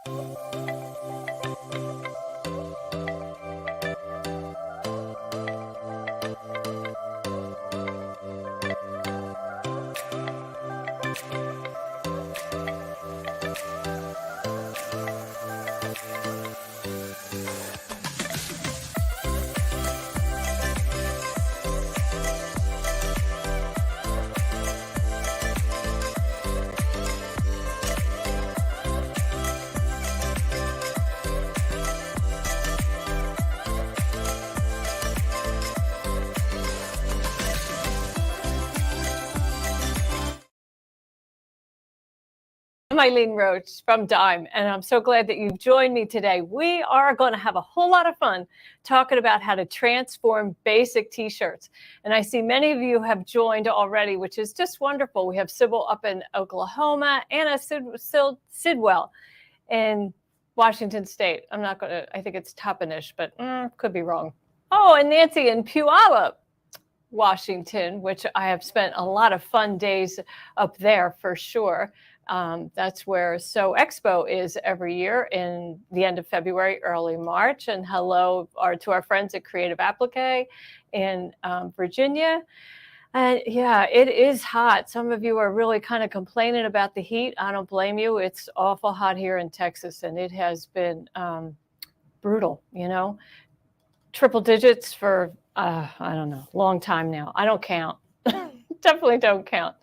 I'm Eileen Roche from Dime, and I'm so glad that you've joined me today. We are going to have a whole lot of fun talking about how to transform basic t-shirts. And I see many of you have joined already, which is just wonderful. We have Sybil up in Oklahoma, Anna Sidwell in Washington State. I think it's Toppenish, but could be wrong. Oh, and Nancy in Puyallup, Washington, which I have spent a lot of fun days up there for sure. That's where Sew Expo is every year in the end of February, early March. And hello to our friends at Creative Applique in Virginia. And yeah, it is hot. Some of you are really kind of complaining about the heat. I don't blame you. It's awful hot here in Texas, and it has been brutal, triple digits for, I don't know, long time now. I don't count. Definitely don't count.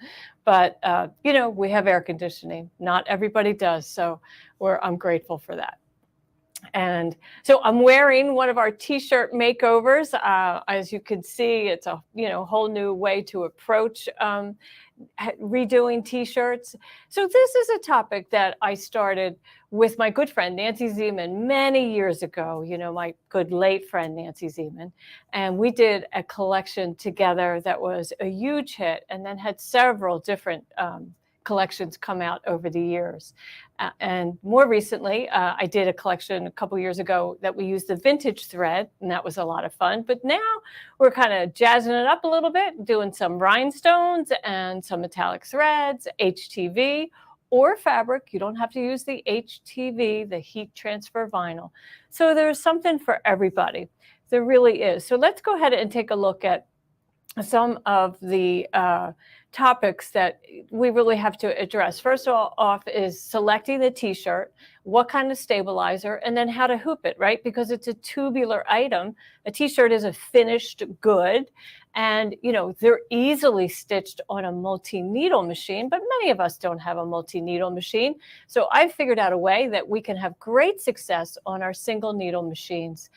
But, we have air conditioning. Not everybody does. So I'm grateful for that. And so I'm wearing one of our t-shirt makeovers. As you can see, it's a whole new way to approach redoing t-shirts. So this is a topic that I started with my good friend Nancy Zeman many years ago, my good late friend Nancy Zeman. And we did a collection together that was a huge hit and then had several different collections come out over the years. And more recently, I did a collection a couple years ago that we used the vintage thread, and that was a lot of fun. But now we're kind of jazzing it up a little bit, doing some rhinestones and some metallic threads, HTV, or fabric. You don't have to use the HTV, the heat transfer vinyl. So there's something for everybody. There really is. So let's go ahead and take a look at some of the topics that we really have to address. First off is selecting the t-shirt, what kind of stabilizer, and then how to hoop it, right? Because it's a tubular item. A t-shirt is a finished good, and they're easily stitched on a multi-needle machine, but many of us don't have a multi-needle machine. So I've figured out a way that we can have great success on our single needle machines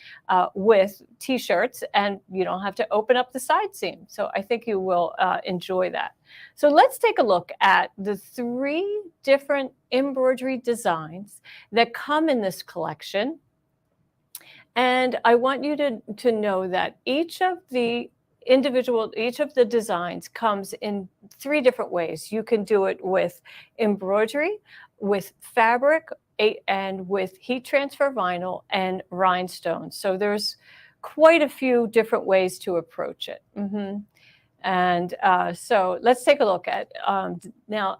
with t-shirts, and you don't have to open up the side seam. So I think you will enjoy that. So let's take a look at the 3 different embroidery designs that come in this collection. And I want you to know that each of the designs comes in 3 different ways. You can do it with embroidery, with fabric, and with heat transfer vinyl and rhinestones. So there's quite a few different ways to approach it. And so let's take a look at now.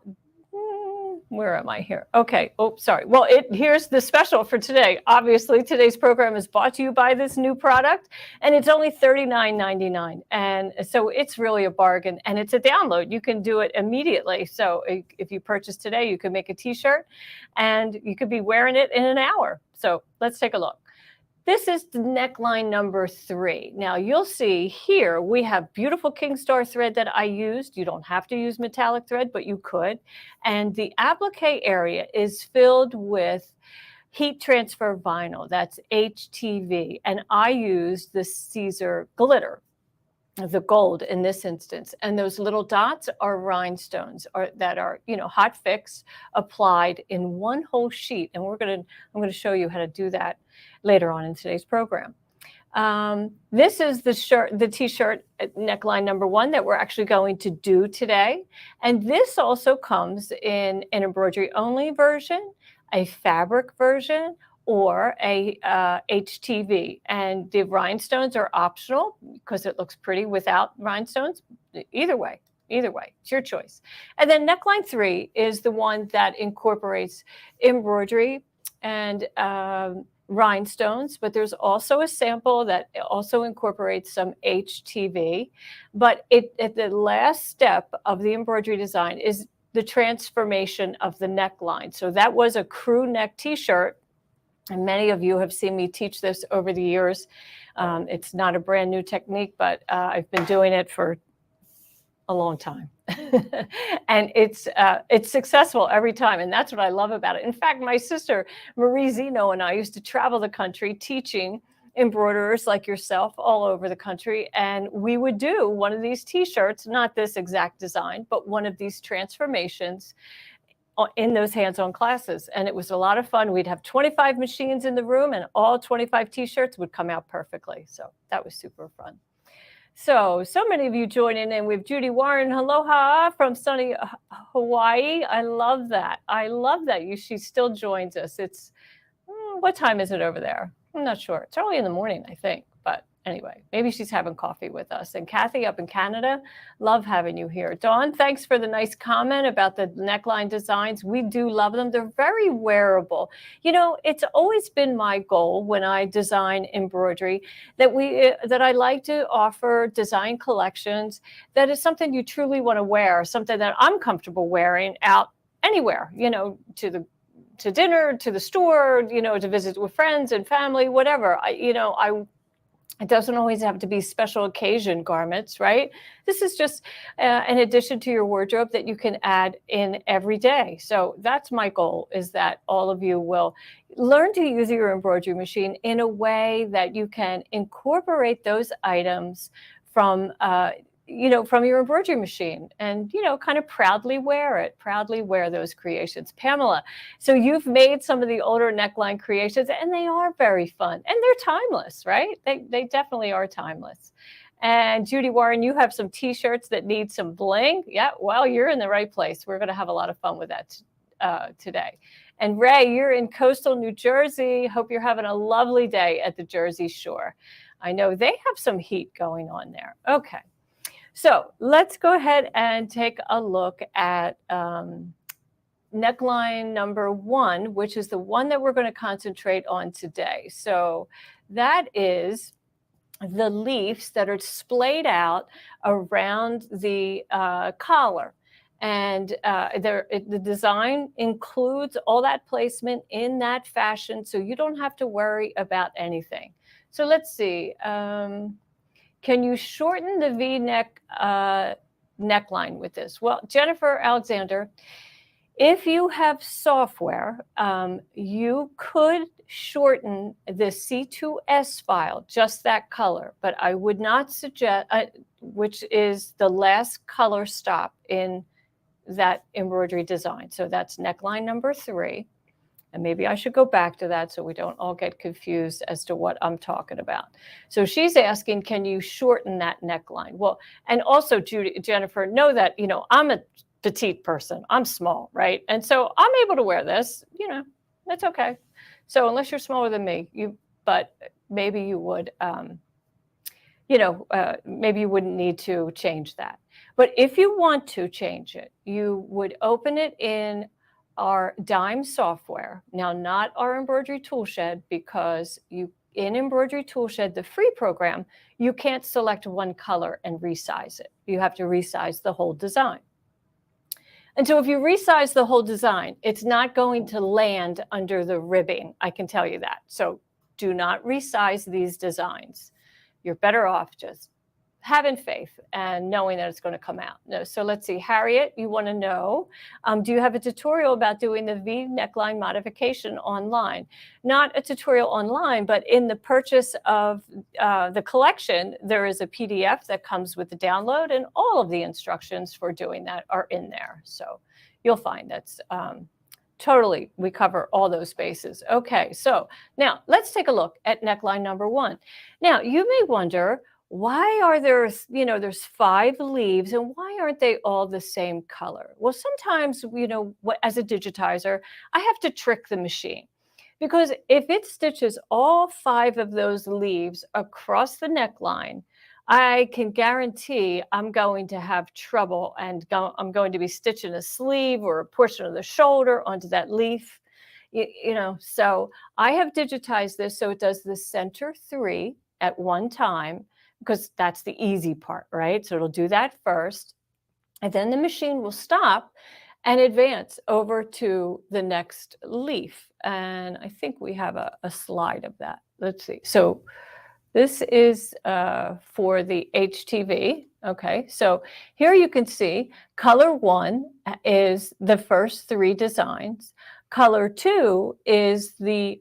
Where am I here? Okay. Oh, sorry. Well, here's the special for today. Obviously, today's program is brought to you by this new product, and it's only $39.99. And so it's really a bargain, and it's a download. You can do it immediately. So if you purchase today, you can make a t-shirt, and you could be wearing it in an hour. So let's take a look. This is the neckline number 3. Now you'll see here we have beautiful King Star thread that I used. You don't have to use metallic thread, but you could. And the applique area is filled with heat transfer vinyl. That's HTV. And I used the Caesar glitter, the gold in this instance. And those little dots are rhinestones that are, hot fix applied in one whole sheet. And I'm going to show you how to do that later on in today's program. This is the t-shirt neckline number 1 that we're actually going to do today. And this also comes in an embroidery only version, a fabric version, or a HTV. And the rhinestones are optional because it looks pretty without rhinestones. Either way, it's your choice. And then neckline 3 is the one that incorporates embroidery and rhinestones, but there's also a sample that also incorporates some HTV. But at the last step of the embroidery design is the transformation of the neckline. So that was a crew neck t-shirt, and many of you have seen me teach this over the years. It's not a brand new technique, but I've been doing it for a long time. And it's successful every time. And that's what I love about it. In fact, my sister, Marie Zeno, and I used to travel the country teaching embroiderers like yourself all over the country. And we would do one of these t-shirts, not this exact design, but one of these transformations in those hands-on classes. And it was a lot of fun. We'd have 25 machines in the room and all 25 t-shirts would come out perfectly. So that was super fun. So many of you joining in. We have Judy Warren, aloha from sunny Hawaii. I love that. I love that she still joins us. It's, what time is it over there? I'm not sure. It's early in the morning, I think. But anyway, maybe she's having coffee with us. And Kathy up in Canada, love having you here. Dawn, thanks for the nice comment about the neckline designs. We do love them. They're very wearable. You know, it's always been my goal when I design embroidery that I like to offer design collections that is something you truly want to wear, something that I'm comfortable wearing out anywhere, you know, to dinner, to the store, you know, to visit with friends and family, whatever. It doesn't always have to be special occasion garments, right? This is just an addition to your wardrobe that you can add in every day. So that's my goal, is that all of you will learn to use your embroidery machine in a way that you can incorporate those items from your embroidery machine and, kind of proudly wear those creations. Pamela, so you've made some of the older neckline creations and they are very fun and they're timeless, right? They definitely are timeless. And Judy Warren, you have some t-shirts that need some bling. Yeah, well, you're in the right place. We're going to have a lot of fun with that today. And Ray, you're in coastal New Jersey. Hope you're having a lovely day at the Jersey Shore. I know they have some heat going on there. Okay. So let's go ahead and take a look at neckline number 1, which is the one that we're going to concentrate on today. So that is the leaves that are splayed out around the collar. And the design includes all that placement in that fashion, so you don't have to worry about anything. So let's see. Can you shorten the V-neck neckline with this? Well, Jennifer Alexander, if you have software, you could shorten the C2S file, just that color, but I would not suggest, which is the last color stop in that embroidery design. So that's neckline number 3. And maybe I should go back to that so we don't all get confused as to what I'm talking about. So she's asking, can you shorten that neckline? Well, and also Jennifer, know that, I'm a petite person. I'm small, right? And so I'm able to wear this, that's okay. So unless you're smaller than me, but maybe you would, maybe you wouldn't need to change that. But if you want to change it, you would open it in our Dime software. Now, not our Embroidery Toolshed, because in Embroidery Toolshed, the free program, you can't select one color and resize it. You have to resize the whole design. And so if you resize the whole design, it's not going to land under the ribbing. I can tell you that. So do not resize these designs. You're better off just having faith and knowing that it's going to come out. No. So let's see, Harriet, you want to know, do you have a tutorial about doing the V neckline modification online? Not a tutorial online, but in the purchase of the collection, there is a PDF that comes with the download, and all of the instructions for doing that are in there. So you'll find that's totally, we cover all those bases. Okay, so now let's take a look at neckline number 1. Now, you may wonder, why are there's 5 leaves and why aren't they all the same color? Well, sometimes, as a digitizer, I have to trick the machine, because if it stitches all 5 of those leaves across the neckline, I can guarantee I'm going to have trouble, and I'm going to be stitching a sleeve or a portion of the shoulder onto that leaf. you know, so I have digitized this so it does the center 3 at one time, because that's the easy part, right? So it'll do that first, and then the machine will stop and advance over to the next leaf. And I think we have a slide of that. Let's see. So this is for the HTV. Okay, so here you can see color 1 is the first 3 designs. Color 2 is the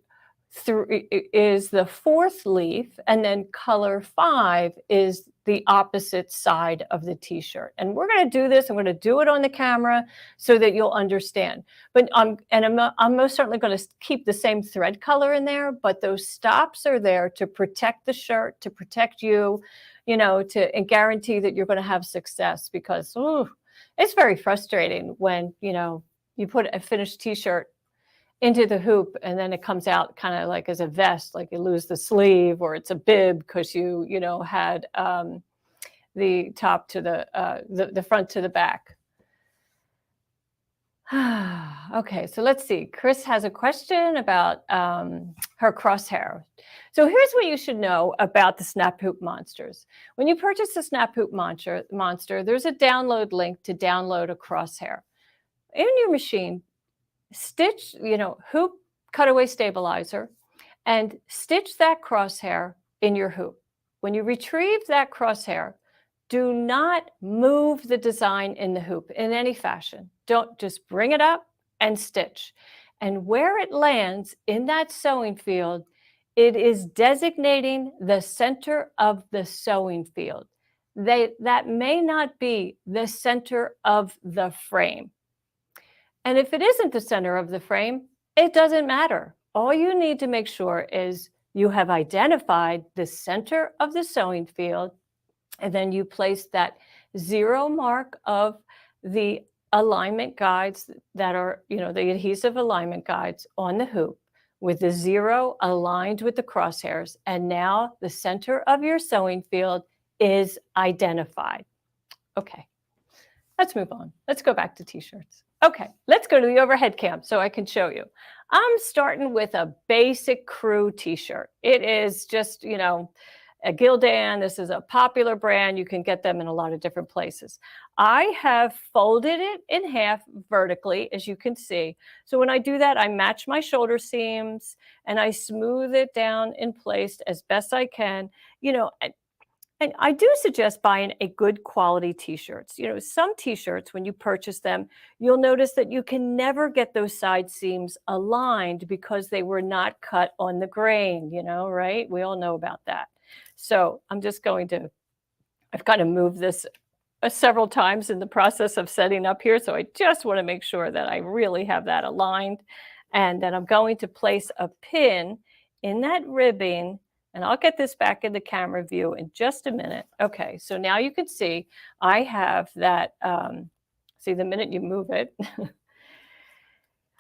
fourth leaf, and then color 5 is the opposite side of the t-shirt. And we're going to do this. I'm going to do it on the camera so that you'll understand. But I'm most certainly going to keep the same thread color in there, but those stops are there to protect the shirt, to protect you, you know, and guarantee that you're going to have success, because it's very frustrating when, you know, you put a finished t-shirt into the hoop and then it comes out kind of like as a vest, like you lose the sleeve, or it's a bib because you know, had the top to the front to the back. Okay, so let's see. Chris has a question about her crosshair. So here's what you should know about the snap hoop monsters. When you purchase the snap hoop monster, there's a download link to download a crosshair. In your machine, stitch, you know, hoop cutaway stabilizer, and stitch that crosshair in your hoop. When you retrieve that crosshair, do not move the design in the hoop in any fashion. Don't, just bring it up and stitch. And where it lands in that sewing field, it is designating the center of the sewing field. That may not be the center of the frame. And if it isn't the center of the frame, it doesn't matter. All you need to make sure is you have identified the center of the sewing field, and then you place that 0 mark of the alignment guides that are, you know, the adhesive alignment guides on the hoop with the 0 aligned with the crosshairs. And now the center of your sewing field is identified. Okay, let's move on. Let's go back to t-shirts. Okay, let's go to the overhead cam so I can show you. I'm starting with a basic crew t-shirt. It is just, you know, a Gildan. This is a popular brand. You can get them in a lot of different places. I have folded it in half vertically, as you can see. So when I do that, I match my shoulder seams and I smooth it down in place as best I can, you know. And I do suggest buying a good quality t-shirts. You know, some t-shirts, when you purchase them, you'll notice that you can never get those side seams aligned because they were not cut on the grain, you know, right? We all know about that. So I'm just going to, I've kind of moved this several times in the process of setting up here. So I just want to make sure that I really have that aligned. And then I'm going to place a pin in that ribbing. And I'll get this back in the camera view in just a minute. Okay, so now you can see I have that, see the minute you move it.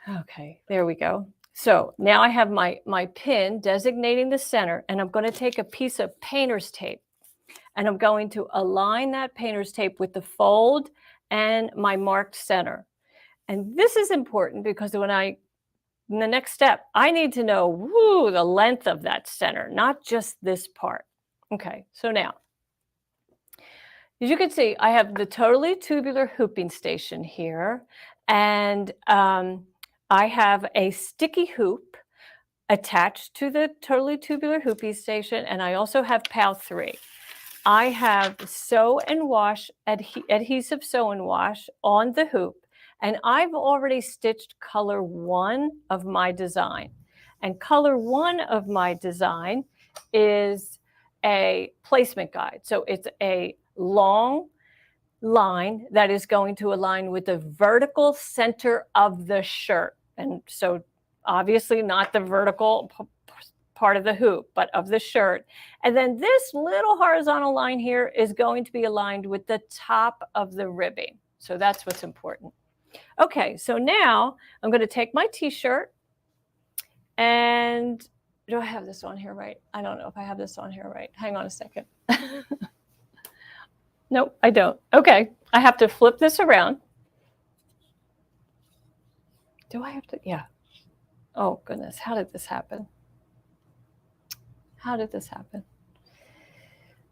Okay, there we go. So now I have my pin designating the center, and I'm going to take a piece of painter's tape, and I'm going to align that painter's tape with the fold and my marked center. And this is important because in the next step, I need to know the length of that center, not just this part. Okay, so now, as you can see, I have the totally tubular hooping station here, and I have a sticky hoop attached to the totally tubular hooping station, and I also have PAL 3. I have sew and wash, adhesive sew and wash on the hoop. And I've already stitched color 1 of my design. And color 1 of my design is a placement guide. So it's a long line that is going to align with the vertical center of the shirt. And so obviously not the vertical part of the hoop, but of the shirt. And then this little horizontal line here is going to be aligned with the top of the ribbing. So that's what's important. Okay, so now I'm going to take my t-shirt, and do I have this on here right? I don't know if I have this on here right. Hang on a second. Nope, I don't. Okay, I have to flip this around. Do I have to? Yeah. Oh goodness, how did this happen? How did this happen?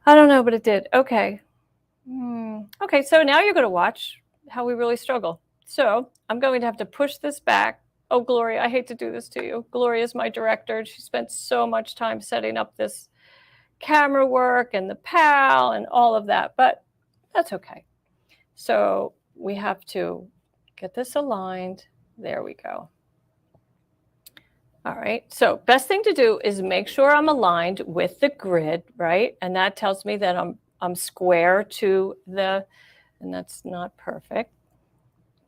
I don't know, but it did. Okay. Okay, so now you're going to watch how we really struggle. So I'm going to have to push this back. Oh, Gloria, I hate to do this to you. Gloria is my director. She spent so much time setting up this camera work and the PAL and all of that, but that's okay. So we have to get this aligned. There we go. All right, so best thing to do is make sure I'm aligned with the grid, right? And that tells me that I'm square to the, and that's not perfect.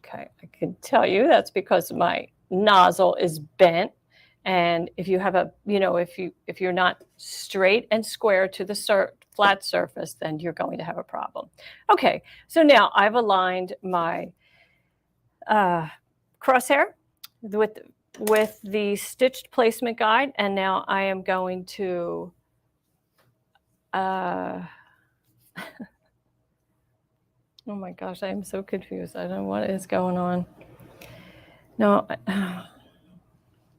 Okay, I can tell you that's because my nozzle is bent. And if you have a, if you're not straight and square to the flat surface, then you're going to have a problem. Okay, so now I've aligned my crosshair with the stitched placement guide, and now I am going to oh my gosh, I am so confused. I don't know what is going on. No,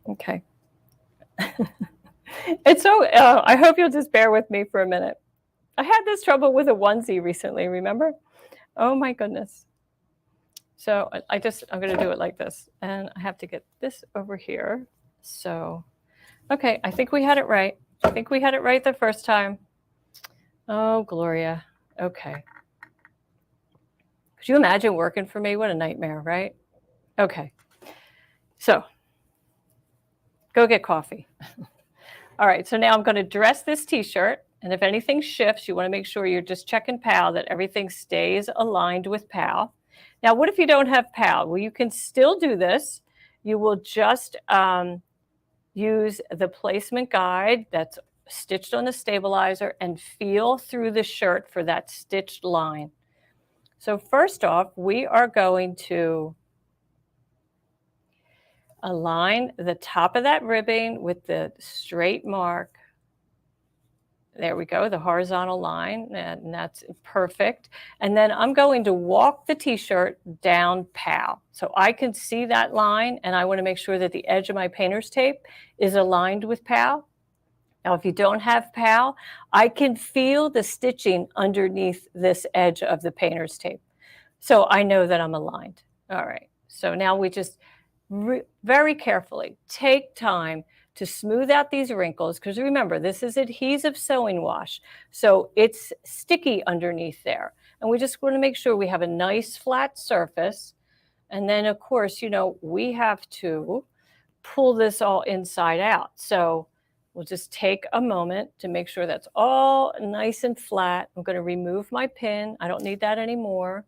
okay. It's so, I hope you'll just bear with me for a minute. I had this trouble with a onesie recently, remember? Oh my goodness. So I'm going to do it like this. And I have to get this over here. So, okay, I think we had it right. I think we had it right the first time. Oh, Gloria. Okay. Could you imagine working for me? What a nightmare, right? Okay. So, go get coffee. All right, so now I'm going to dress this t-shirt. And if anything shifts, you want to make sure you're just checking PAL, that everything stays aligned with PAL. Now, what if you don't have PAL? Well, you can still do this. You will just use the placement guide that's stitched on the stabilizer and feel through the shirt for that stitched line. So first off, we are going to align the top of that ribbing with the straight mark. There we go, the horizontal line, and that's perfect. And then I'm going to walk the t-shirt down PAL. So I can see that line, and I want to make sure that the edge of my painter's tape is aligned with PAL. Now, if you don't have PAL, I can feel the stitching underneath this edge of the painter's tape. So I know that I'm aligned. All right, so now we just very carefully take time to smooth out these wrinkles, because remember, this is adhesive sewing wash, so it's sticky underneath there. And we just want to make sure we have a nice flat surface. And then, of course, we have to pull this all inside out. So we'll just take a moment to make sure that's all nice and flat. I'm going to remove my pin. I don't need that anymore.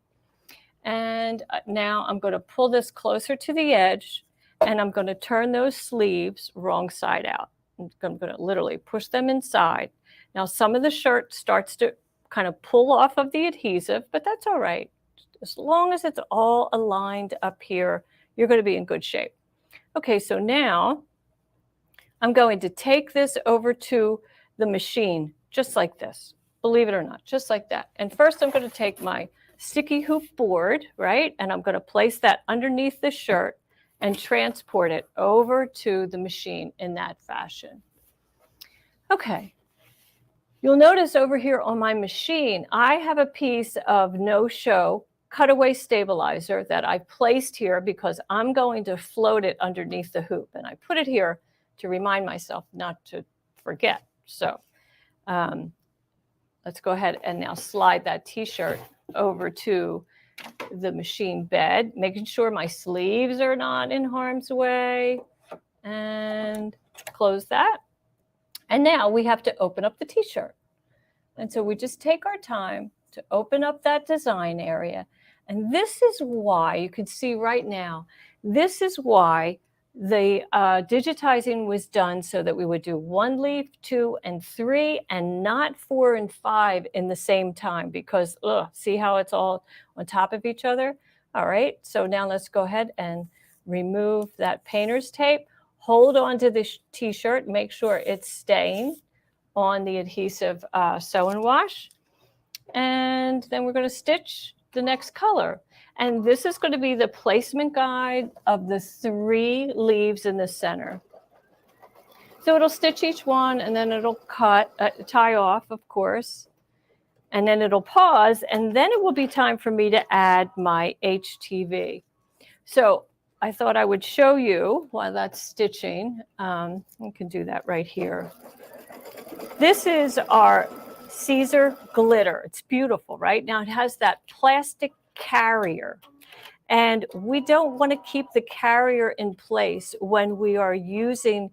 And now I'm going to pull this closer to the edge, and I'm going to turn those sleeves wrong side out. I'm going to literally push them inside. Now, some of the shirt starts to kind of pull off of the adhesive, but that's all right. As long as it's all aligned up here, you're going to be in good shape. Okay, so now I'm going to take this over to the machine, just like this. Believe it or not, just like that. And first I'm going to take my sticky hoop board, right? And I'm going to place that underneath the shirt and transport it over to the machine in that fashion. Okay. You'll notice over here on my machine, I have a piece of no-show cutaway stabilizer that I placed here because I'm going to float it underneath the hoop. And I put it here to remind myself not to forget. So let's go ahead and now slide that t-shirt over to the machine bed, making sure my sleeves are not in harm's way, and close that. And now we have to open up the t-shirt. And so we just take our time to open up that design area. And this is why you can see right now, this is why the digitizing was done so that we would do 1 leaf, 2 and 3, and not 4 and 5 in the same time, because see how it's all on top of each other? All right, so now let's go ahead and remove that painter's tape. Hold on to the t-shirt, make sure it's staying on the adhesive sew and wash. And then we're going to stitch the next color. And this is going to be the placement guide of the 3 leaves in the center. So it'll stitch each one, and then it'll tie off, of course, and then it'll pause, and then it will be time for me to add my HTV. So I thought I would show you while that's stitching. You can do that right here. This is our Caesar glitter. It's beautiful, right? Now it has that plastic carrier, and we don't want to keep the carrier in place when we are using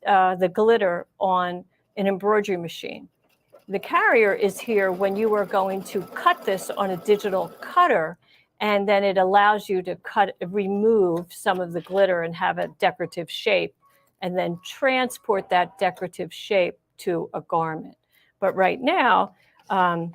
the glitter on an embroidery machine. The carrier is here when you are going to cut this on a digital cutter, and then it allows you to remove some of the glitter and have a decorative shape, and then transport that decorative shape to a garment. But right now, I've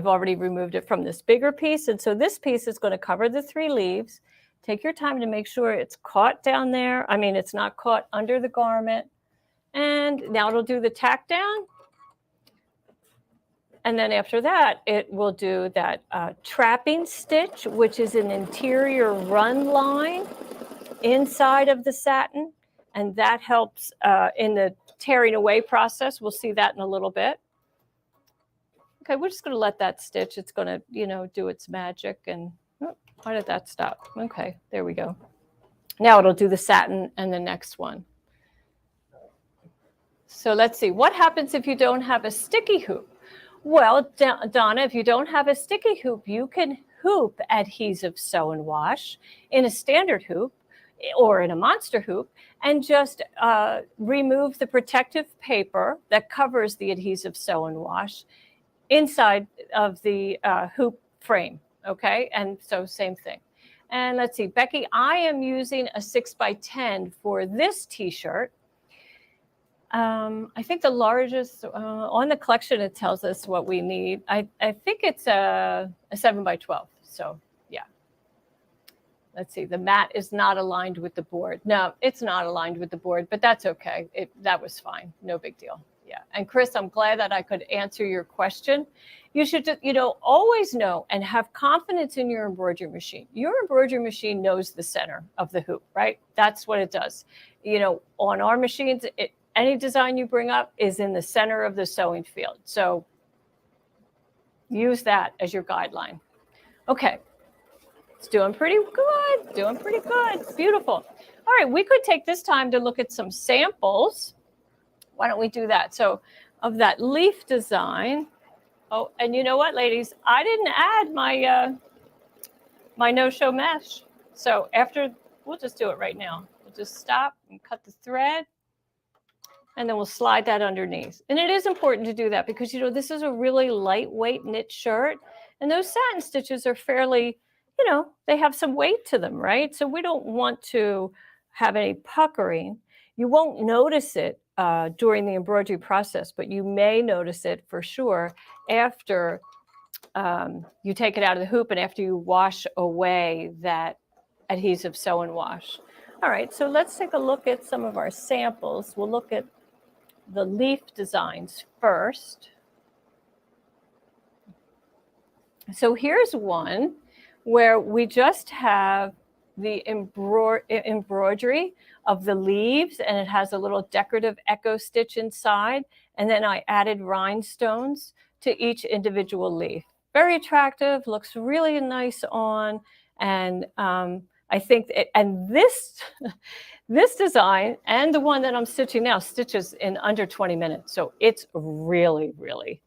already removed it from this bigger piece. And so this piece is going to cover the 3 leaves. Take your time to make sure it's caught down there. I mean, it's not caught under the garment. And now it'll do the tack down. And then after that, it will do that trapping stitch, which is an interior run line inside of the satin. And that helps in the tearing away process. We'll see that in a little bit. Okay, we're just going to let that stitch. It's going to, do its magic. And oh, why did that stop? Okay, there we go. Now it'll do the satin and the next one. So let's see. What happens if you don't have a sticky hoop? Well, Donna, if you don't have a sticky hoop, you can hoop adhesive sew and wash in a standard hoop or in a monster hoop, and just remove the protective paper that covers the adhesive sew and wash inside of the hoop frame, okay? And so same thing. And let's see, Becky, I am using a 6x10 for this t-shirt. I think the largest, on the collection, it tells us what we need. I think it's a 7x12, so yeah. Let's see, the mat is not aligned with the board. No, it's not aligned with the board, but that's okay. That was fine, no big deal. Yeah, and Chris, I'm glad that I could answer your question. You should, always know and have confidence in your embroidery machine. Your embroidery machine knows the center of the hoop, right? That's what it does. On our machines, any design you bring up is in the center of the sewing field. So use that as your guideline. Okay, it's doing pretty good, beautiful. All right, we could take this time to look at some samples. Why don't we do that? So of that leaf design. Oh, and you know what, ladies? I didn't add my my no-show mesh. So we'll just do it right now. We'll just stop and cut the thread, and then we'll slide that underneath. And it is important to do that because, this is a really lightweight knit shirt, and those satin stitches are fairly, they have some weight to them, right? So we don't want to have any puckering. You won't notice it during the embroidery process, but you may notice it for sure after you take it out of the hoop and after you wash away that adhesive sew and wash. All right, so let's take a look at some of our samples. We'll look at the leaf designs first. So here's one where we just have the embroidery of the leaves, and it has a little decorative echo stitch inside. And then I added rhinestones to each individual leaf. Very attractive, looks really nice on. And I think, this design and the one that I'm stitching now stitches in under 20 minutes. So it's really, really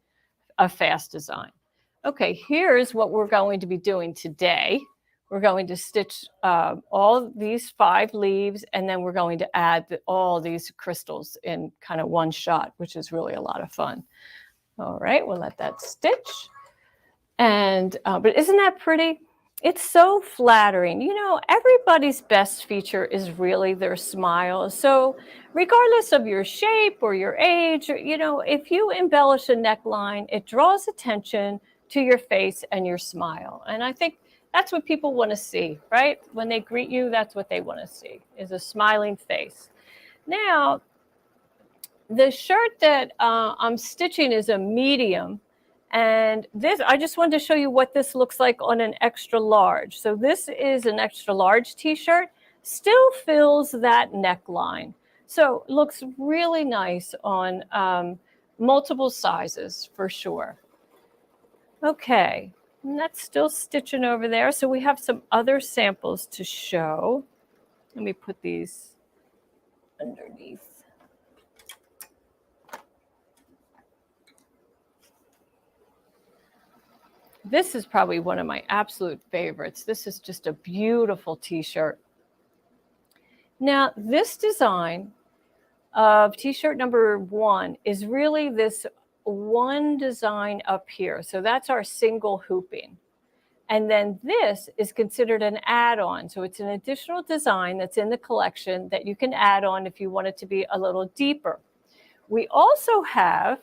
a fast design. Okay, here's what we're going to be doing today. We're going to stitch all these 5 leaves, and then we're going to add all these crystals in kind of one shot, which is really a lot of fun. All right, we'll let that stitch. And but isn't that pretty? It's so flattering. Everybody's best feature is really their smile. So regardless of your shape or your age, if you embellish a neckline, it draws attention to your face and your smile. And I think that's what people want to see, right? When they greet you, that's what they want to see, is a smiling face. Now, the shirt that I'm stitching is a medium, And this, I just wanted to show you what this looks like on an extra large. So this is an extra large t-shirt, still fills that neckline. So it looks really nice on multiple sizes for sure. Okay, and that's still stitching over there. So we have some other samples to show. Let me put these underneath. This is probably one of my absolute favorites. This is just a beautiful t-shirt. Now, this design of t-shirt number 1 is really this one design up here. So that's our single hooping. And then this is considered an add-on. So it's an additional design that's in the collection that you can add on if you want it to be a little deeper. We also have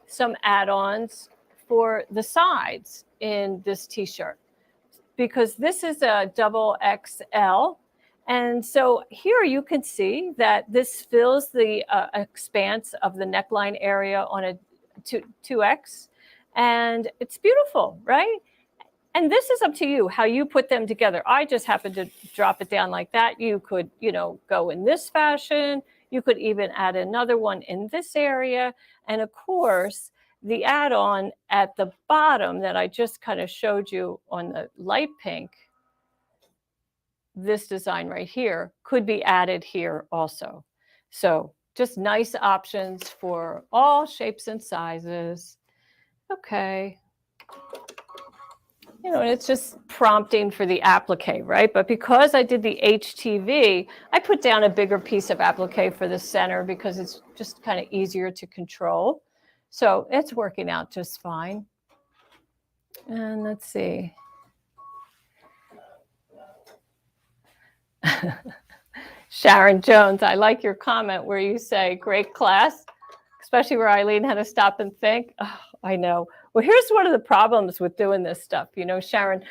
some add-ons for the sides in this t-shirt, because this is a double XL. And so here you can see that this fills the expanse of the neckline area on a 2X, and it's beautiful, right? And this is up to you how you put them together. I just happened to drop it down like that. You could, go in this fashion. You could even add another one in this area. And of course, the add-on at the bottom that I just kind of showed you on the light pink, this design right here, could be added here also. So just nice options for all shapes and sizes. Okay. And it's just prompting for the applique, right? But because I did the HTV, I put down a bigger piece of applique for the center because it's just kind of easier to control. So it's working out just fine. And let's see. Sharon Jones, I like your comment where you say, great class, especially where Eileen had to stop and think. Oh, I know. Well, here's one of the problems with doing this stuff. Sharon,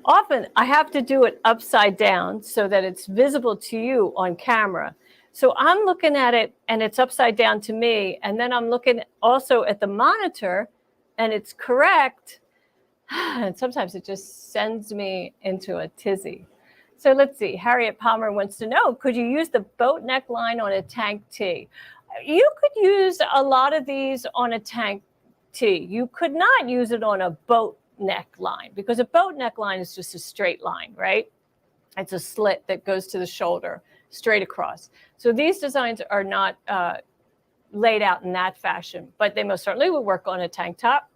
often I have to do it upside down so that it's visible to you on camera. So I'm looking at it and it's upside down to me. And then I'm looking also at the monitor and it's correct. And sometimes it just sends me into a tizzy. So let's see. Harriet Palmer wants to know, could you use the boat neckline on a tank tee? You could use a lot of these on a tank tee. You could not use it on a boat neckline because a boat neckline is just a straight line, right? It's a slit that goes to the shoulder straight across. So these designs are not laid out in that fashion, but they most certainly would work on a tank top,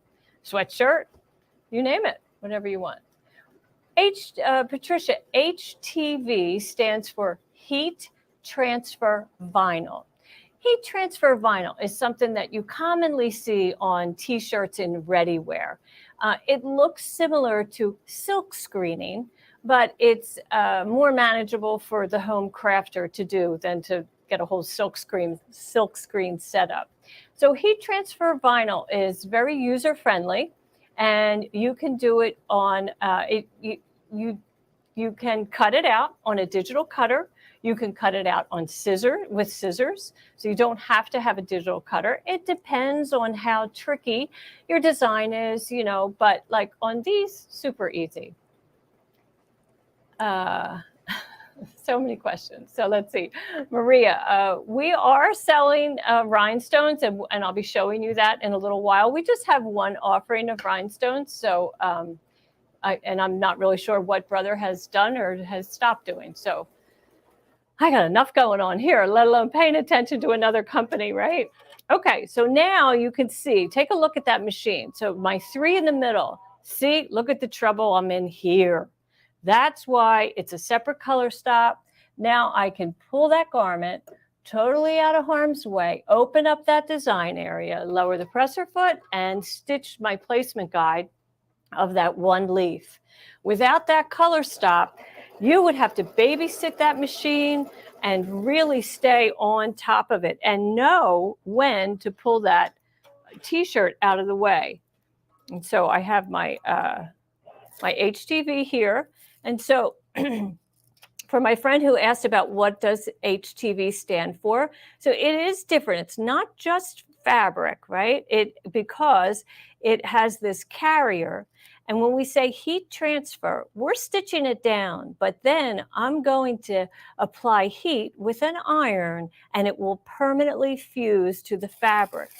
sweatshirt, you name it, whatever you want. Patricia, HTV stands for Heat Transfer Vinyl. Heat transfer vinyl is something that you commonly see on t-shirts in ready-wear. It looks similar to silk screening, but it's more manageable for the home crafter to do than to get a whole silk screen setup. So heat transfer vinyl is very user-friendly, and you can do it on, you can cut it out on a digital cutter. You can cut it out on with scissors, so you don't have to have a digital cutter. It depends on how tricky your design is, but like on these, super easy. So many questions. So let's see. Maria, we are selling rhinestones, and I'll be showing you that in a little while. We just have one offering of rhinestones, so and I'm not really sure what Brother has done or has stopped doing. So I got enough going on here, let alone paying attention to another company, right? Okay, so now you can see, take a look at that machine. So my 3 in the middle, see, look at the trouble I'm in here. That's why it's a separate color stop. Now I can pull that garment totally out of harm's way, open up that design area, lower the presser foot, and stitch my placement guide of that one leaf. Without that color stop, you would have to babysit that machine and really stay on top of it and know when to pull that t-shirt out of the way. And so I have my my HTV here. And so for my friend who asked about what does HTV stand for, so it is different. It's not just fabric, right? Because it has this carrier. And when we say heat transfer, we're stitching it down, but then I'm going to apply heat with an iron and it will permanently fuse to the fabric.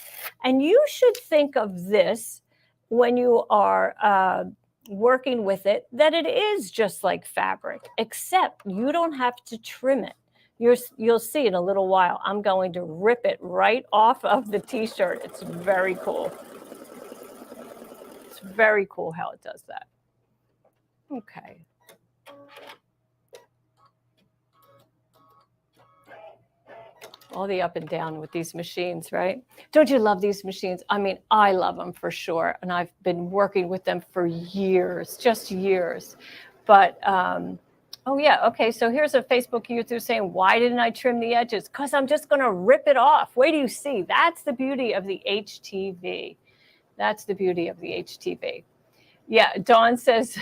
And you should think of this when you are working with it, that it is just like fabric, except you don't have to trim it. You'll see in a little while, I'm going to rip it right off of the t-shirt. It's very cool. It's very cool how it does that. Okay. All the up and down with these machines, right? Don't you love these machines? I mean, I love them for sure. And I've been working with them for years, just years. But, oh yeah, okay, so here's a Facebook user saying, why didn't I trim the edges? Because I'm just gonna rip it off. Wait till you see. That's the beauty of the HTV. That's the beauty of the HTV. Yeah, Dawn says,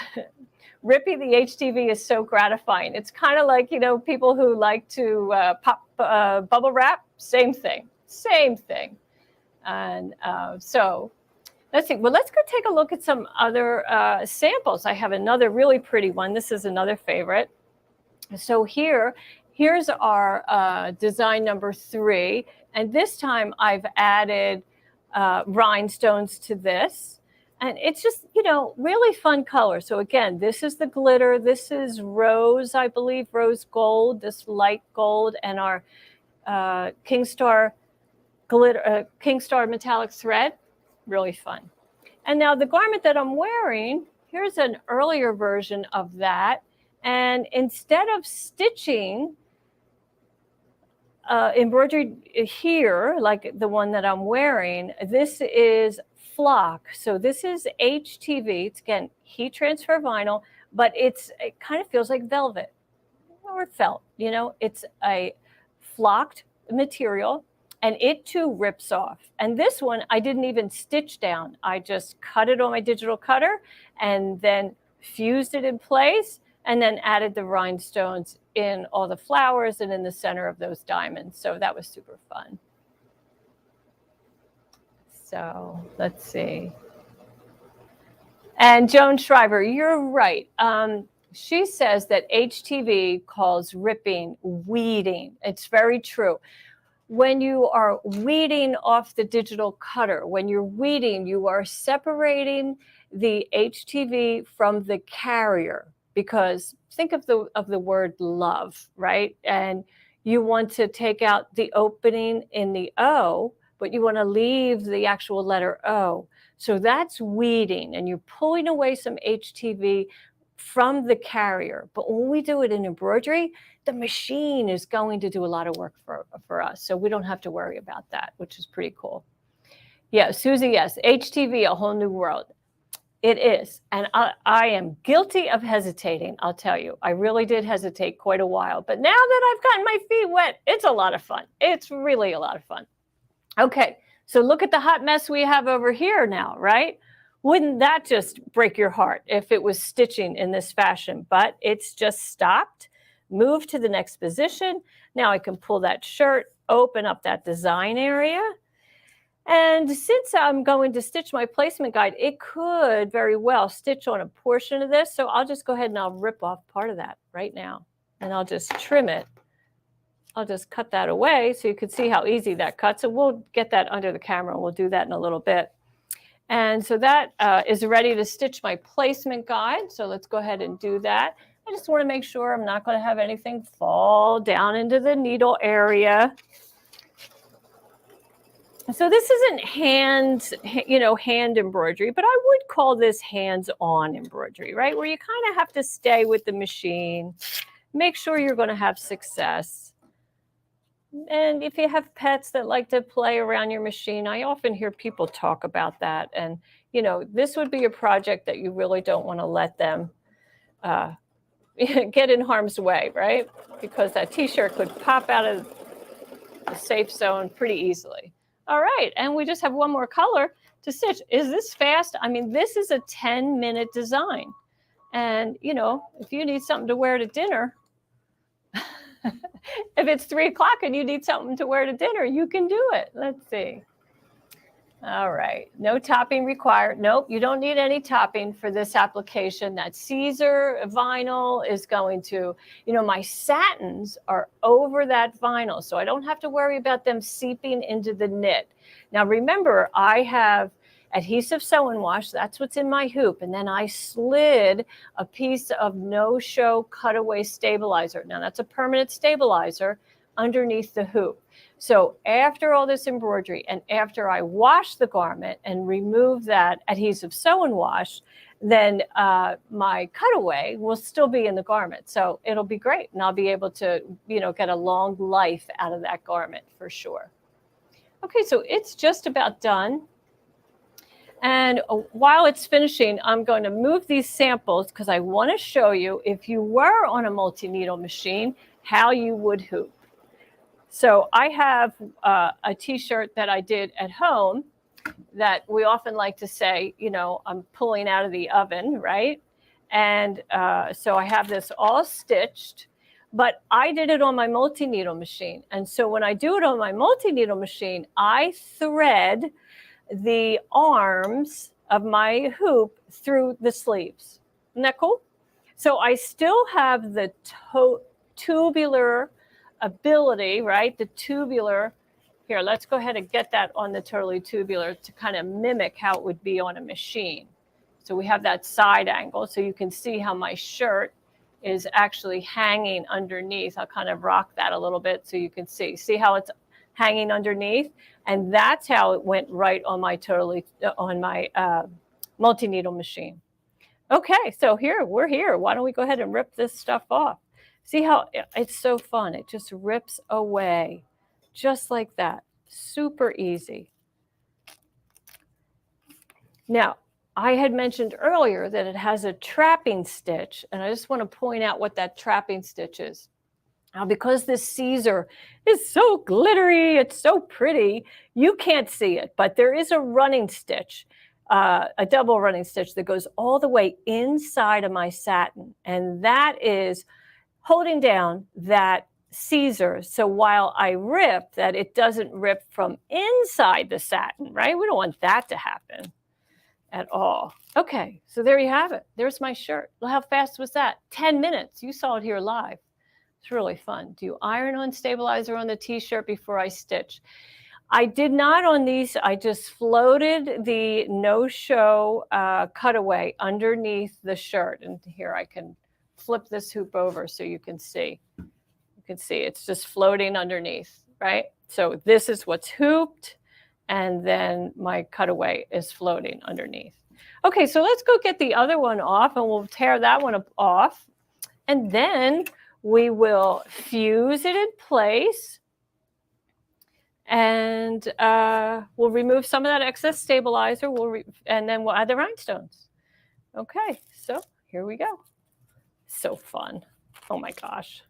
ripping the HTV is so gratifying. It's kind of like, you know, people who like to pop bubble wrap, same thing. And so let's see. Well, let's go take a look at some other samples. I have another really pretty one. This is another favorite. So here's our design number 3. And this time I've added rhinestones to this. And it's just, you know, really fun color. So again, this is the glitter. This is rose, I believe, rose gold, this light gold, and our Kingstar glitter, Kingstar metallic thread. Really fun. And now the garment that I'm wearing, here's an earlier version of that. And instead of stitching embroidery here, like the one that I'm wearing, this is flock. So this is HTV. It's, again, heat transfer vinyl, but it kind of feels like velvet or felt, you know. It's a flocked material, and it too rips off. And this one I didn't even stitch down. I just cut it on my digital cutter and then fused it in place and then added the rhinestones in all the flowers and in the center of those diamonds. So that was super fun. So let's see. And Joan Shriver, you're right. She says that HTV calls ripping weeding. It's very true. When you are weeding off the digital cutter, when you're weeding, you are separating the HTV from the carrier, because think of the word love, right? And you want to take out the opening in the O, but you want to leave the actual letter O. So that's weeding, and you're pulling away some HTV from the carrier. But when we do it in embroidery, the machine is going to do a lot of work for us. So we don't have to worry about that, which is pretty cool. Yeah, Susie, yes, HTV, a whole new world. It is. And I am guilty of hesitating, I'll tell you. I really did hesitate quite a while. But now that I've gotten my feet wet, it's a lot of fun. It's really a lot of fun. Okay, so look at the hot mess we have over here now, right? Wouldn't that just break your heart if it was stitching in this fashion? But it's just stopped, moved to the next position. Now I can pull that shirt, open up that design area. And since I'm going to stitch my placement guide, it could very well stitch on a portion of this. So I'll just go ahead and I'll rip off part of that right now. And I'll just trim it. I'll just cut that away so you can see how easy that cuts. So we'll get that under the camera. We'll do that in a little bit. And so that is ready to stitch my placement guide. So let's go ahead and do that. I just want to make sure I'm not going to have anything fall down into the needle area. So this isn't hand embroidery, but I would call this hands-on embroidery, right? Where you kind of have to stay with the machine, make sure you're going to have success. And if you have pets that like to play around your machine, I often hear people talk about that. And, you know, this would be a project that you really don't want to let them get in harm's way, right? Because that t-shirt could pop out of the safe zone pretty easily. All right, and we just have one more color to stitch. Is this fast? I mean, this is a 10-minute design. And, you know, if you need something to wear to dinner, if it's 3 o'clock and you need something to wear to dinner, you can do it. Let's see. All right, no topping required. Nope, you don't need any topping for this application. That Caesar vinyl is going to, my satins are over that vinyl, so I don't have to worry about them seeping into the knit. Now remember, I have adhesive sew and wash, that's what's in my hoop, and then I slid a piece of no-show cutaway stabilizer. Now that's a permanent stabilizer underneath the hoop. So after all this embroidery and after I wash the garment and remove that adhesive sew and wash, then my cutaway will still be in the garment. So it'll be great. And I'll be able to, get a long life out of that garment for sure. Okay, so it's just about done. And while it's finishing, I'm going to move these samples because I want to show you, if you were on a multi-needle machine, how you would hoop. So I have a t-shirt that I did at home that we often like to say, I'm pulling out of the oven, right? And so I have this all stitched, but I did it on my multi-needle machine. And so when I do it on my multi-needle machine, I thread the arms of my hoop through the sleeves. Isn't that cool? So I still have the tubular ability, right? The tubular. Here, let's go ahead and get that on the totally tubular to kind of mimic how it would be on a machine. So we have that side angle, so you can see how my shirt is actually hanging underneath. I'll kind of rock that a little bit so you can see. See how it's hanging underneath? And that's how it went right on my multi-needle machine. Okay, so we're here. Why don't we go ahead and rip this stuff off? See how it's so fun. It just rips away just like that. Super easy. Now, I had mentioned earlier that it has a trapping stitch, and I just want to point out what that trapping stitch is. Now, because this Caesar is so glittery, it's so pretty, you can't see it, but there is a running stitch, a double running stitch that goes all the way inside of my satin, and that is holding down that Caesar. So while I rip, that it doesn't rip from inside the satin, right? We don't want that to happen at all. Okay, so there you have it. There's my shirt. How fast was that? 10 minutes. You saw it here live. It's really fun. Do you iron-on stabilizer on the t-shirt before I stitch? I did not on these. I just floated the no-show cutaway underneath the shirt. And here I can flip this hoop over so you can see. You can see it's just floating underneath, right? So this is what's hooped, and then my cutaway is floating underneath. Okay, so let's go get the other one off, and we'll tear that one off. And then we will fuse it in place, and we'll remove some of that excess stabilizer, and then we'll add the rhinestones. Okay, so here we go. So fun. Oh my gosh.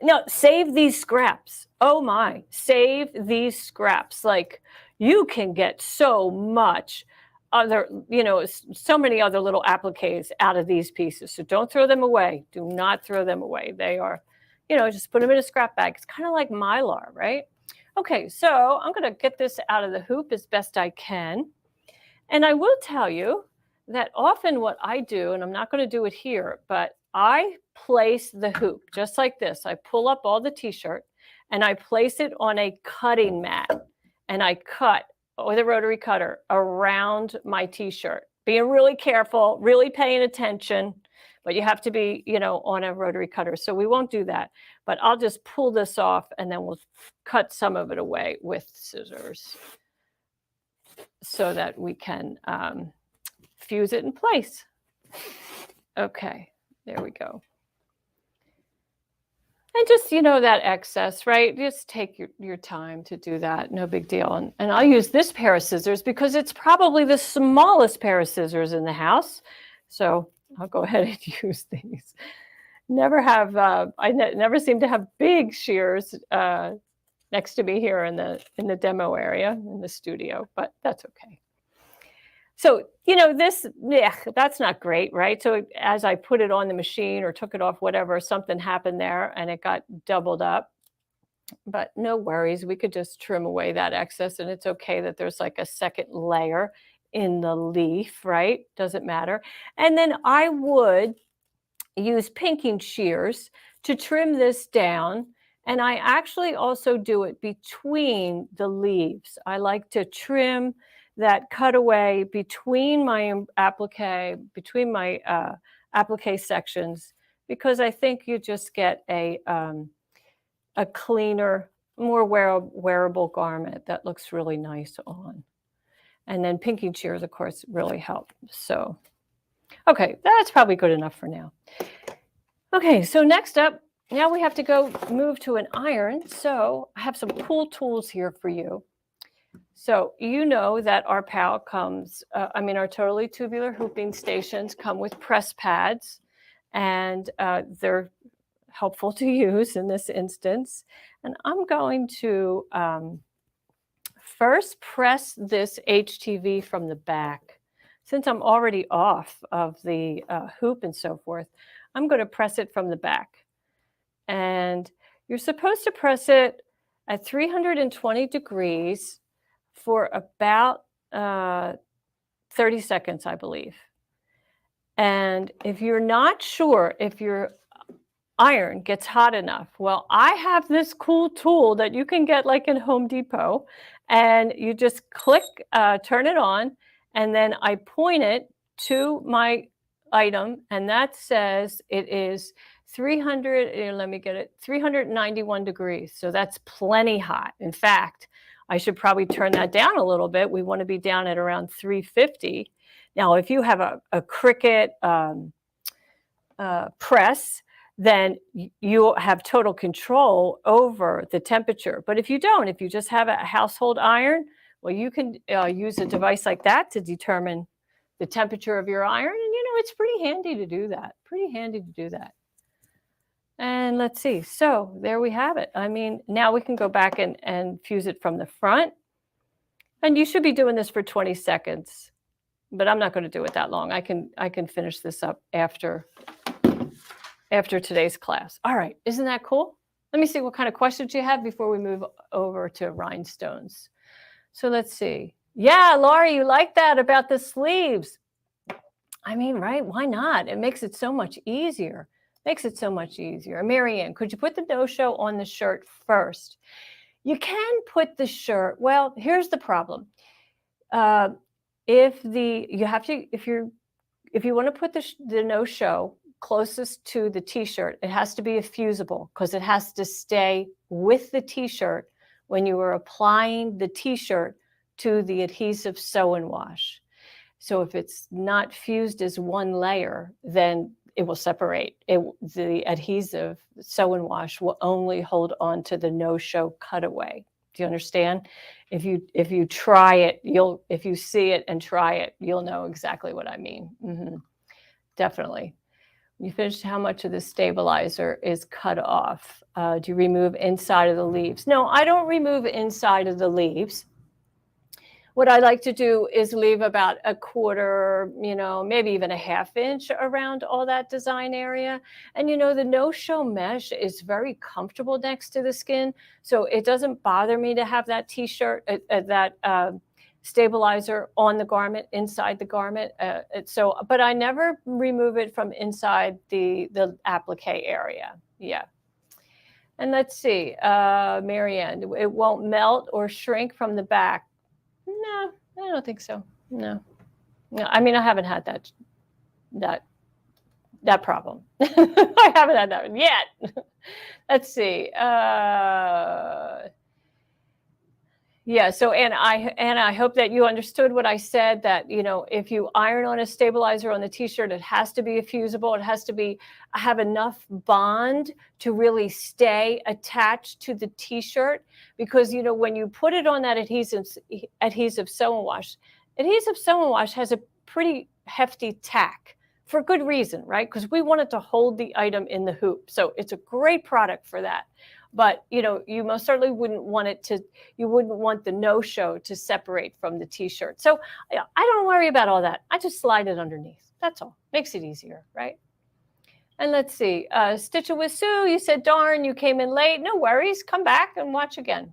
Now, save these scraps. Oh my, save these scraps. Like, you can get so much other, so many other little appliques out of these pieces. So don't throw them away. Do not throw them away. They are, just put them in a scrap bag. It's kind of like Mylar, right? Okay, so I'm going to get this out of the hoop as best I can. And I will tell you that often what I do, and I'm not going to do it here, but I place the hoop just like this. I pull up all the t-shirt and I place it on a cutting mat, and I cut with a rotary cutter around my t-shirt, being really careful, really paying attention, but you have to be, on a rotary cutter. So we won't do that, but I'll just pull this off and then we'll cut some of it away with scissors so that we can fuse it in place. Okay, there we go. And just, that excess, right? Just take your time to do that. No big deal. And I'll use this pair of scissors because it's probably the smallest pair of scissors in the house. So I'll go ahead and use these. I never seem to have big shears next to me here in the demo area, in the studio, but that's okay. So, that's not great, right? So as I put it on the machine or took it off, whatever, something happened there and it got doubled up. but no worries. We could just trim away that excess, and it's okay that there's like a second layer in the leaf, right? Doesn't matter. And then I would use pinking shears to trim this down. And I actually also do it between the leaves. I like to trim that cutaway between my applique sections, because I think you just get a cleaner, more wearable garment that looks really nice on. And then pinking shears, of course, really help. So, okay, that's probably good enough for now. Okay, so next up, now we have to go move to an iron. So I have some cool tools here for you. So you know that our POW comes, our totally tubular hooping stations come with press pads, and they're helpful to use in this instance. And I'm going to first press this HTV from the back. Since I'm already off of the hoop and so forth, I'm going to press it from the back. And you're supposed to press it at 320 degrees for about 30 seconds, I believe. And if you're not sure if your iron gets hot enough, well, I have this cool tool that you can get like in Home Depot, and you just click, turn it on, and then I point it to my item, and that says it is 391 degrees. So that's plenty hot. In fact, I should probably turn that down a little bit. We want to be down at around 350. Now, if you have a Cricut press, then you have total control over the temperature. But if you don't, if you just have a household iron, well, you can use a device like that to determine the temperature of your iron. And, it's pretty handy to do that. And let's see. So there we have it. Now we can go back and fuse it from the front. And you should be doing this for 20 seconds. But I'm not going to do it that long. I can finish this up after today's class. All right, isn't that cool? Let me see what kind of questions you have before we move over to rhinestones. So let's see. Yeah, Laurie, you like that about the sleeves. Right, why not? It makes it so much easier. Marianne, could you put the no-show on the shirt first? You can put the shirt, well, here's the problem. If you want to put the no-show closest to the t-shirt, it has to be a fusible, because it has to stay with the t-shirt when you are applying the t-shirt to the adhesive sew and wash. So if it's not fused as one layer, then it will separate. The adhesive sew and wash will only hold on to the no-show cutaway. Do you understand? If you try it, if you see it and try it, you'll know exactly what I mean. Definitely. You finished, how much of the stabilizer is cut off? Do you remove inside of the leaves? No, I don't remove inside of the leaves. What I like to do is leave about a quarter, maybe even a half inch around all that design area. And the no-show mesh is very comfortable next to the skin. So it doesn't bother me to have that t-shirt, that stabilizer on the garment, inside the garment. But I never remove it from inside the applique area. Yeah. And let's see, Marianne, it won't melt or shrink from the back. No, I don't think so. No. I haven't had that problem. I haven't had that one yet. Let's see. Yeah. So, Anna, I hope that you understood what I said, that, if you iron on a stabilizer on the t-shirt, it has to be a fusible. It has to have enough bond to really stay attached to the t-shirt, because, when you put it on that adhesive sew and wash has a pretty hefty tack, for good reason, right? Because we want it to hold the item in the hoop. So it's a great product for that. But, you most certainly wouldn't want the no-show to separate from the t-shirt. So I don't worry about all that. I just slide it underneath. That's all. Makes it easier, right? And let's see, Stitch It with Sue, you said, darn, you came in late. No worries, come back and watch again.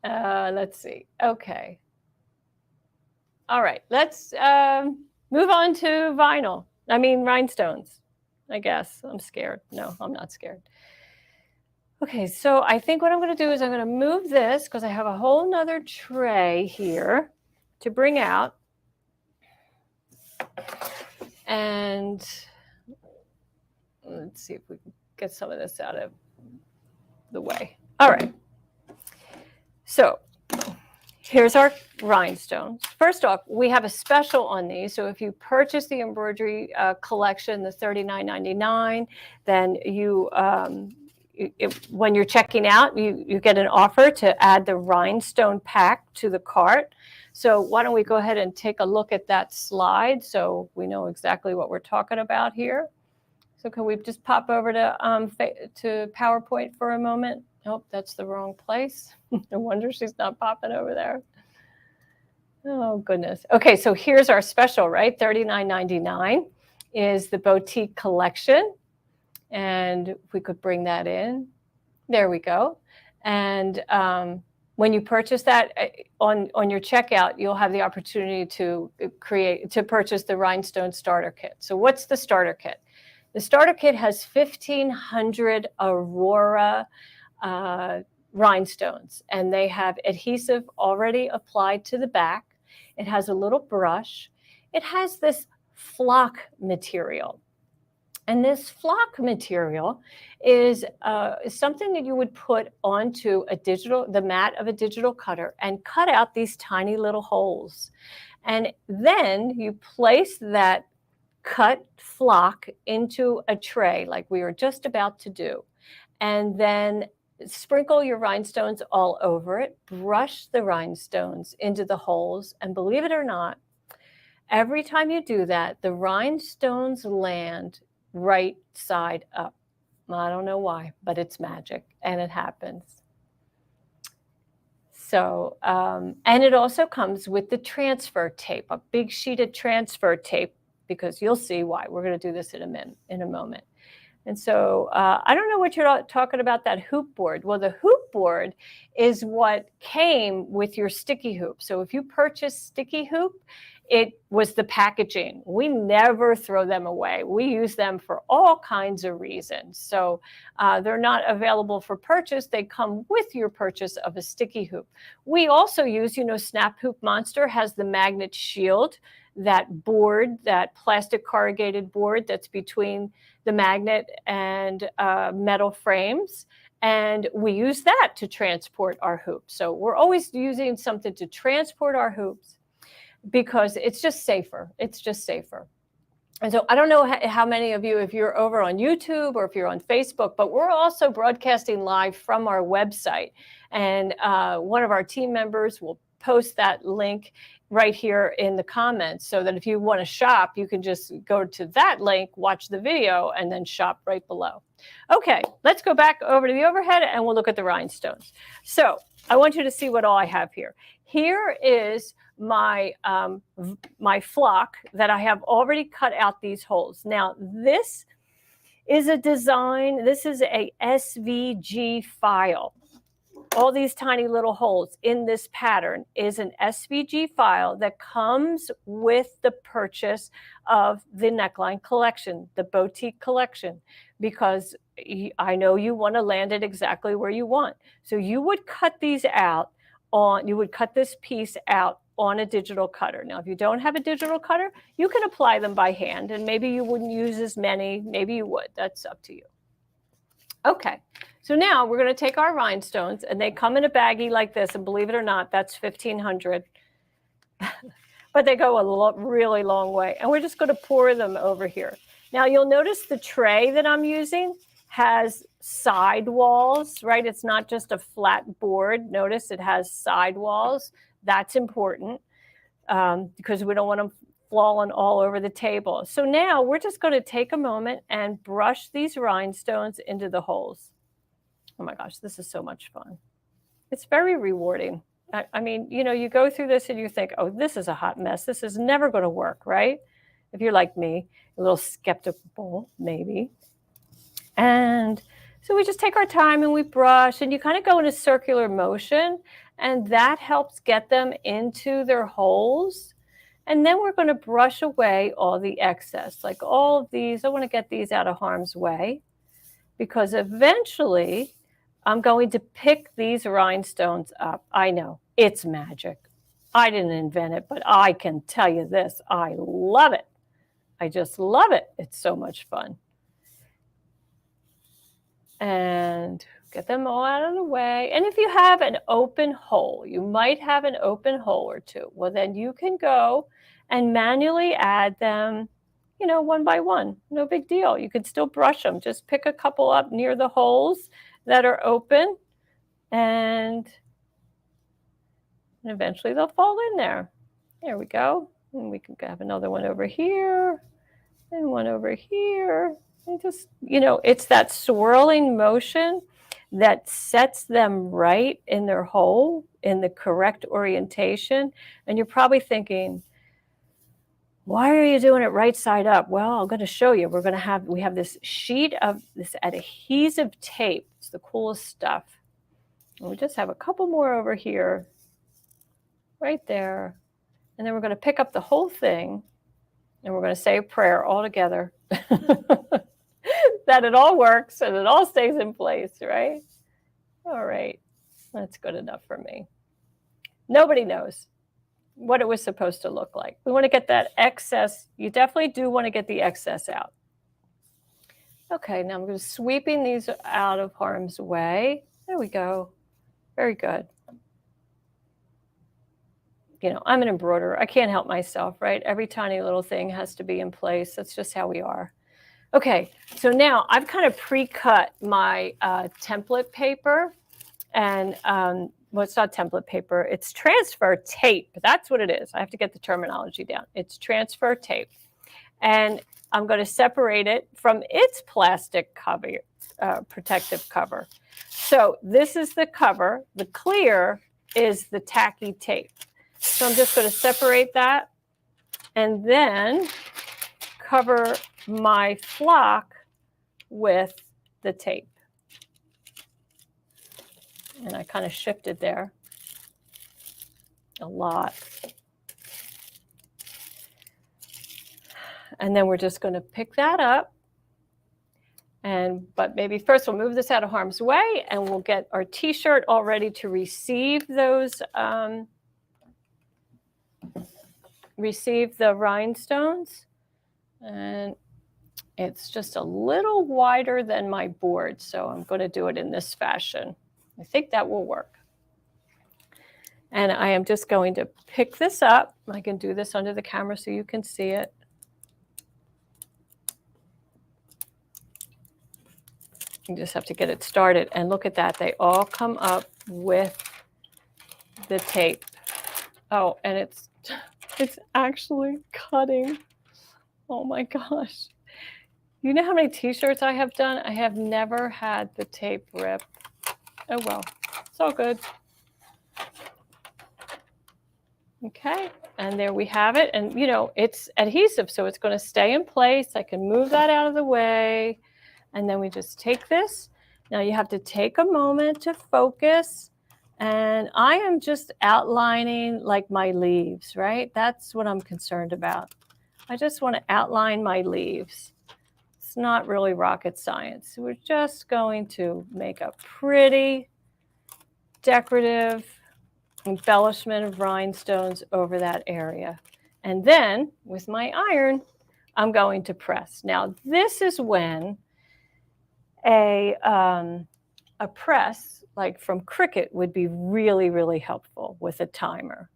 Let's see, okay. All right, let's move on to vinyl. I mean, rhinestones, I guess. I'm scared. No, I'm not scared. Okay, so I think what I'm going to do is I'm going to move this because I have a whole nother tray here to bring out. And let's see if we can get some of this out of the way. All right. So here's our rhinestones. First off, we have a special on these. So if you purchase the embroidery collection, the $39.99, then you when you're checking out, you get an offer to add the rhinestone pack to the cart. So why don't we go ahead and take a look at that slide so we know exactly what we're talking about here. So can we just pop over to PowerPoint for a moment? Nope, that's the wrong place. No wonder she's not popping over there. Oh, goodness. Okay, so here's our special, right? $39.99 is the boutique collection. And if we could bring that in. There we go. And when you purchase that on your checkout, you'll have the opportunity to purchase the Rhinestone starter kit. So what's the starter kit? The starter kit has 1,500 Aurora rhinestones, and they have adhesive already applied to the back. It has a little brush. It has this flock material. And this flock material is something that you would put onto the mat of a digital cutter and cut out these tiny little holes. And then you place that cut flock into a tray like we were just about to do. And then sprinkle your rhinestones all over it, brush the rhinestones into the holes, and believe it or not, every time you do that, the rhinestones land right side up. I don't know why, but it's magic, and it happens. So, and it also comes with the transfer tape, a big sheet of transfer tape, because you'll see why. We're going to do this in a moment. And so I don't know what you're talking about, that hoop board. Well, the hoop board is what came with your sticky hoop. So if you purchase sticky hoop, it was the packaging. We never throw them away. We use them for all kinds of reasons. So they're not available for purchase. They come with your purchase of a sticky hoop. We also use, Snap Hoop Monster has the magnet shield, that board, that plastic corrugated board that's between the magnet and metal frames. And we use that to transport our hoops. So we're always using something to transport our hoops because it's just safer. It's just safer. And so I don't know how many of you, if you're over on YouTube or if you're on Facebook, but we're also broadcasting live from our website. And one of our team members will post that link right here in the comments so that if you want to shop, you can just go to that link, watch the video, and then shop right below. Okay, let's go back over to the overhead and we'll look at the rhinestones. So I want you to see what all I have here. Here is my flock that I have already cut out these holes. Now, this is a design. This is a SVG file. All these tiny little holes in this pattern is an SVG file that comes with the purchase of the Neckline collection, the boutique collection, because I know you want to land it exactly where you want. So you would cut these out you would cut this piece out on a digital cutter. Now, if you don't have a digital cutter, you can apply them by hand, and maybe you wouldn't use as many, maybe you would. That's up to you. Okay, so now we're going to take our rhinestones, and they come in a baggie like this, and believe it or not, that's 1,500. But they go a really long way, and we're just going to pour them over here. Now, you'll notice the tray that I'm using has side walls, right? It's not just a flat board. Notice it has side walls. That's important because we don't want them falling all over the table. So now we're just going to take a moment and brush these rhinestones into the holes. Oh my gosh, this is so much fun. It's very rewarding. I mean, you go through this and you think, oh, this is a hot mess. This is never going to work, right? if you're like me, a little skeptical, maybe. And so we just take our time and we brush, and you kind of go in a circular motion, and that helps get them into their holes. And then we're going to brush away all the excess, like all of these. I want to get these out of harm's way, because eventually I'm going to pick these rhinestones up. I know, it's magic. I didn't invent it, but I can tell you this, I love it. I just love it. It's so much fun. And get them all out of the way. And if you have an open hole, you might have an open hole or two. Well, then you can go and manually add them, you know, one by one. No big deal. You can still brush them. Just pick a couple up near the holes that are open, and eventually they'll fall in there. There we go. And we can have another one over here and one over here. And just, you know, it's that swirling motion that sets them right in their hole in the correct orientation. And you're probably thinking, why are you doing it right side up? Well, I'm going to show you. We have this sheet of this adhesive tape. It's the coolest stuff. And we just have a couple more over here, right there. And then we're going to pick up the whole thing, and we're going to say a prayer all together that it all works and it all stays in place, right? All right, that's good enough for me. Nobody knows what it was supposed to look like. We want to get that excess. You definitely do want to get the excess out. Okay, now I'm going to sweeping these out of harm's way. There we go. Very good. You know, I'm an embroiderer. I can't help myself, right? Every tiny little thing has to be in place. That's just how we are. Okay, so now I've kind of pre-cut my template paper, and well, it's not template paper, it's transfer tape. That's what it is. I have to get the terminology down. It's transfer tape. And I'm going to separate it from its plastic cover, protective cover. So this is the cover. The clear is the tacky tape. So I'm just going to separate that and then cover my flock with the tape. And I kind of shifted there a lot. And then we're just going to pick that up. But maybe first we'll move this out of harm's way, and we'll get our t-shirt all ready to receive those, receive the rhinestones. And it's just a little wider than my board, so I'm going to do it in this fashion. I think that will work. And I am just going to pick this up. I can do this under the camera so you can see it. You just have to get it started. And look at that. They all come up with the tape. Oh, and it's actually cutting. Oh my gosh. You know how many t-shirts I have done? I have never had the tape rip. Oh well, it's all good. Okay, and there we have it. And you know, it's adhesive, so it's going to stay in place. I can move that out of the way. And then we just take this. Now you have to take a moment to focus. And I am just outlining like my leaves, right? That's what I'm concerned about. I just want to outline my leaves. It's not really rocket science. We're just going to make a pretty decorative embellishment of rhinestones over that area. And then with my iron, I'm going to press. Now this is when a press like from Cricut would be really, really helpful with a timer.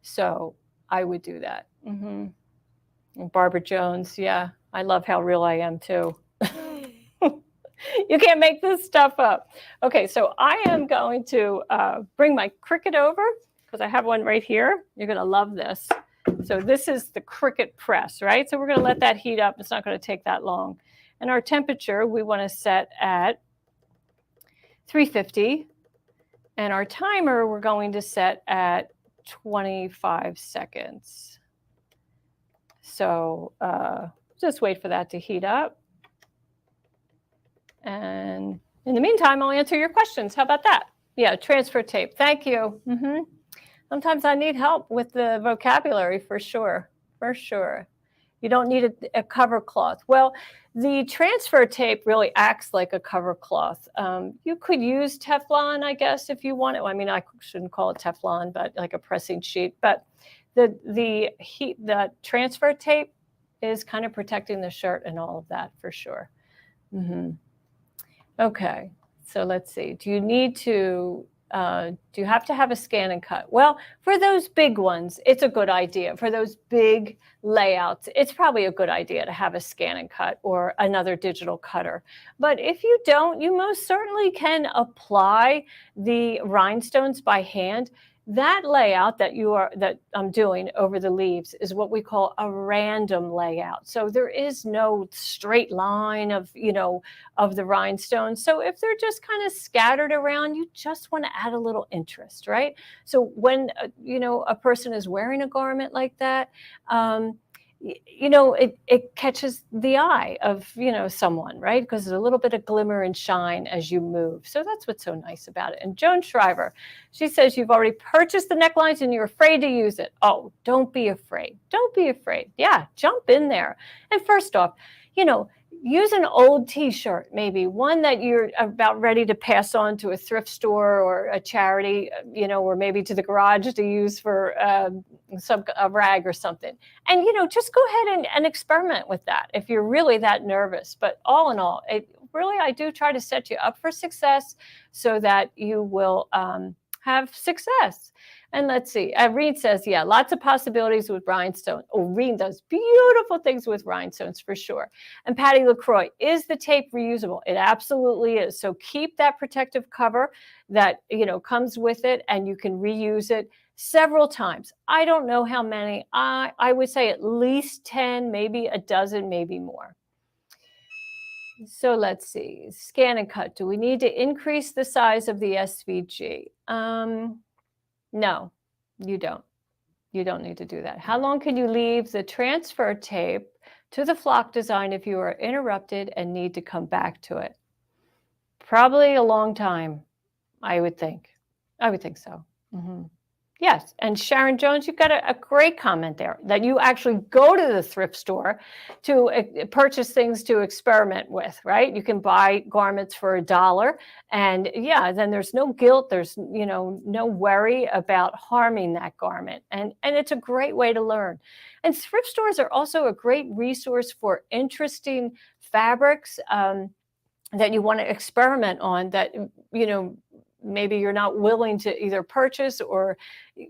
So I would do that. And Barbara Jones, yeah, I love how real I am too. You can't make this stuff up. Okay, so I am going to bring my Cricut over because I have one right here. You're going to love this. So this is the Cricut press, right? So we're going to let that heat up. It's not going to take that long. And our temperature, we want to set at 350. And our timer, we're going to set at 25 seconds. So just wait for that to heat up. And in the meantime, I'll answer your questions. How about that? Yeah, transfer tape. Thank you. Sometimes I need help with the vocabulary for sure. For sure. You don't need a cover cloth. Well, the transfer tape really acts like a cover cloth. You could use Teflon, I guess, if you want it. Well, I mean, I shouldn't call it Teflon, but like a pressing sheet. But the transfer tape is kind of protecting the shirt and all of that for sure. Okay, so let's see. Do you need to? Do you have to have a scan and cut? Well, for those big ones, it's a good idea. For those big layouts, it's probably a good idea to have a scan and cut or another digital cutter. But if you don't, you most certainly can apply the rhinestones by hand. That layout that I'm doing over the leaves is what we call a random layout. So there is no straight line of the rhinestones. So if they're just kind of scattered around, you just want to add a little interest, right? So when a person is wearing a garment like that, it catches the eye of someone, right? Because there's a little bit of glimmer and shine as you move. So that's what's so nice about it. And Joan Shriver, she says you've already purchased the necklines and you're afraid to use it. Oh, don't be afraid. Don't be afraid. Yeah, jump in there. And first off, use an old t-shirt, maybe one that you're about ready to pass on to a thrift store or a charity, or maybe to the garage to use for a rag or something. And, just go ahead and experiment with that if you're really that nervous. But all in all, I do try to set you up for success so that you will have success. And let's see, Reen says, yeah, lots of possibilities with rhinestone. Oh, Reen does beautiful things with rhinestones for sure. And Patty LaCroix, is the tape reusable? It absolutely is. So keep that protective cover that, comes with it, and you can reuse it several times. I don't know how many. I would say at least 10, maybe a dozen, maybe more. So let's see, scan and cut. Do we need to increase the size of the SVG? No, you don't. You don't need to do that. How long can you leave the transfer tape to the flock design if you are interrupted and need to come back to it? Probably a long time, I would think. I would think so. Yes, and Sharon Jones, you've got a great comment there, that you actually go to the thrift store to purchase things to experiment with, right? You can buy garments for $1, and yeah, then there's no guilt, there's no worry about harming that garment, and it's a great way to learn. And thrift stores are also a great resource for interesting fabrics that you want to experiment on, that maybe you're not willing to either purchase or,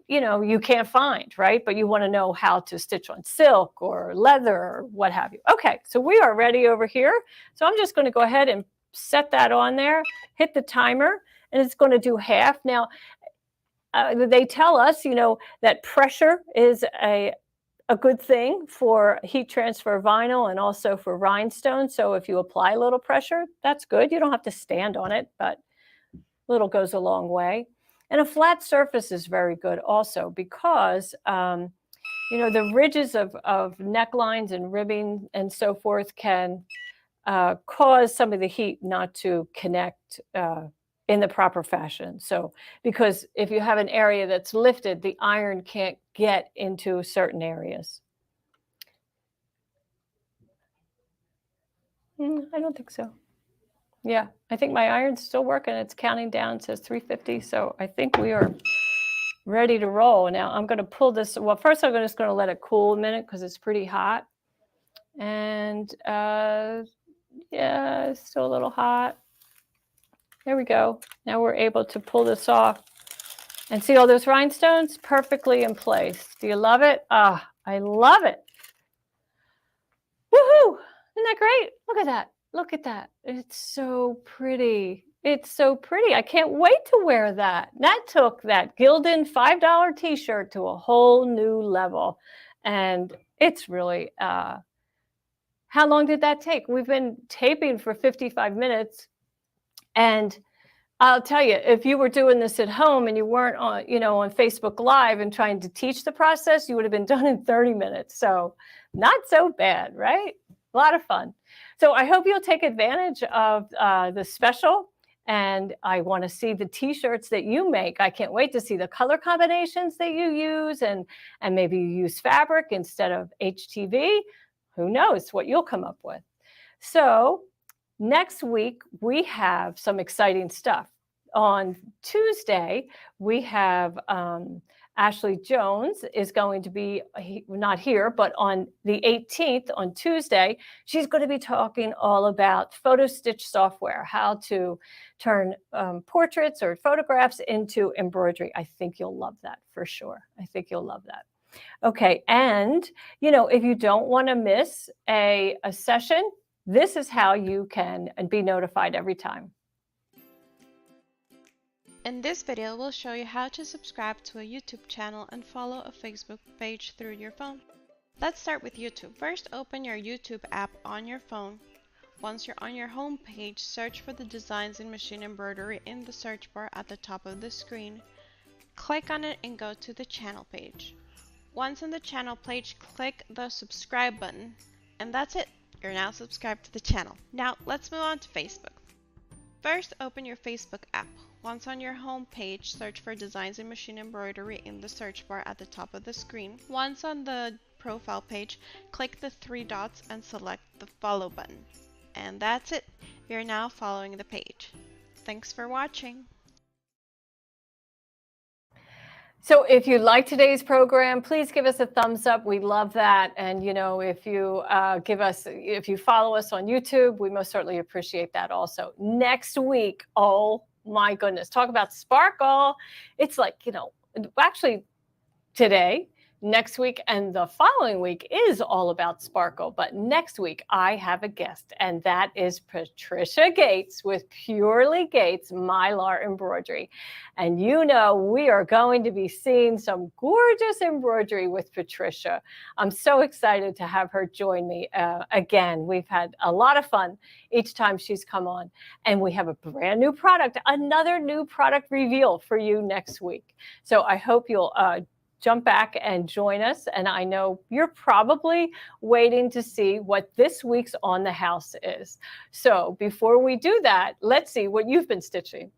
you can't find, right? But you want to know how to stitch on silk or leather or what have you. Okay, so we are ready over here. So I'm just going to go ahead and set that on there, hit the timer, and it's going to do half. Now, they tell us, that pressure is a good thing for heat transfer vinyl and also for rhinestone. So if you apply a little pressure, that's good. You don't have to stand on it, but little goes a long way. And a flat surface is very good also, because the ridges of necklines and ribbing and so forth can cause some of the heat not to connect in the proper fashion. So because if you have an area that's lifted, the iron can't get into certain areas. I don't think so. Yeah, I think my iron's still working. It's counting down, it says 350. So I think we are ready to roll. Now I'm going to pull this. Well, first I'm just going to let it cool a minute because it's pretty hot. And yeah, it's still a little hot. There we go. Now we're able to pull this off. And see all those rhinestones perfectly in place. Do you love it? Ah, I love it. Woohoo! Isn't that great? Look at that. Look at that. It's so pretty. It's so pretty. I can't wait to wear that. That took that Gildan $5 t-shirt to a whole new level. And it's really, how long did that take? We've been taping for 55 minutes. And I'll tell you, if you were doing this at home and you weren't on, on Facebook Live and trying to teach the process, you would have been done in 30 minutes. So not so bad, right? A lot of fun. So I hope you'll take advantage of the special. And I want to see the t-shirts that you make. I can't wait to see the color combinations that you use, and maybe you use fabric instead of HTV. Who knows what you'll come up with. So next week, we have some exciting stuff. On Tuesday, we have Ashley Jones is going to be not here, but on the 18th, on Tuesday, she's going to be talking all about photo stitch software, how to turn portraits or photographs into embroidery. I think you'll love that for sure. I think you'll love that. Okay, and if you don't want to miss a session, this is how you can be notified every time. In this video, we'll show you how to subscribe to a YouTube channel and follow a Facebook page through your phone. Let's start with YouTube. First, open your YouTube app on your phone. Once you're on your home page, search for the Designs in Machine Embroidery in the search bar at the top of the screen. Click on it and go to the channel page. Once on the channel page, click the subscribe button, and that's it. You're now subscribed to the channel. Now let's move on to Facebook. First, open your Facebook app. Once on your home page, search for Designs in Machine Embroidery in the search bar at the top of the screen. Once on the profile page, click the three dots and select the follow button. And that's it. You're now following the page. Thanks for watching. So if you like today's program, please give us a thumbs up. We love that. And, if you if you follow us on YouTube, we most certainly appreciate that also. Next week, oh my goodness, talk about sparkle. It's like, actually today, next week, and the following week is all about sparkle. But next week, I have a guest, and that is Patricia Gates with Purely Gates Mylar Embroidery. And we are going to be seeing some gorgeous embroidery with Patricia. I'm so excited to have her join me again. We've had a lot of fun each time she's come on. And we have a brand new product, another new product reveal for you next week. So I hope you'll jump back and join us. And I know you're probably waiting to see what this week's On the House is. So before we do that, let's see what you've been stitching.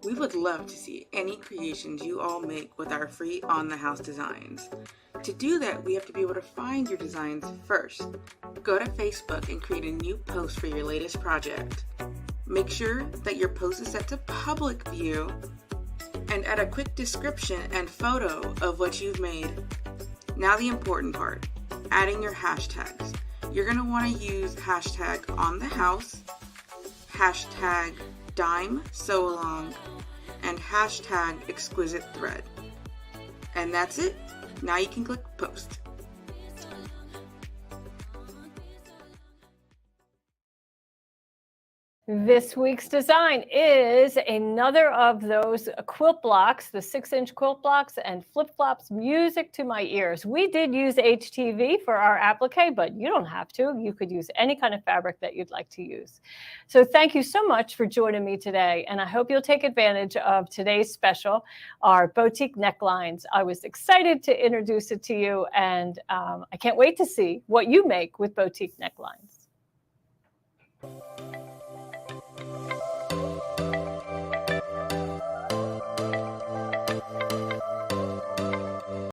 We would love to see any creations you all make with our free On the House designs. To do that, we have to be able to find your designs first. Go to Facebook and create a new post for your latest project. Make sure that your post is set to public view and add a quick description and photo of what you've made. Now the important part, adding your hashtags. You're going to want to use hashtag On the House, hashtag Dime Sew Along, and hashtag Exquisite Thread. And that's it. Now you can click post. This week's design is another of those quilt blocks, the 6-inch quilt blocks, and flip-flops music to my ears. We did use HTV for our applique, but you don't have to. You could use any kind of fabric that you'd like to use. So thank you so much for joining me today, and I hope you'll take advantage of today's special, our boutique necklines. I was excited to introduce it to you, and I can't wait to see what you make with boutique necklines.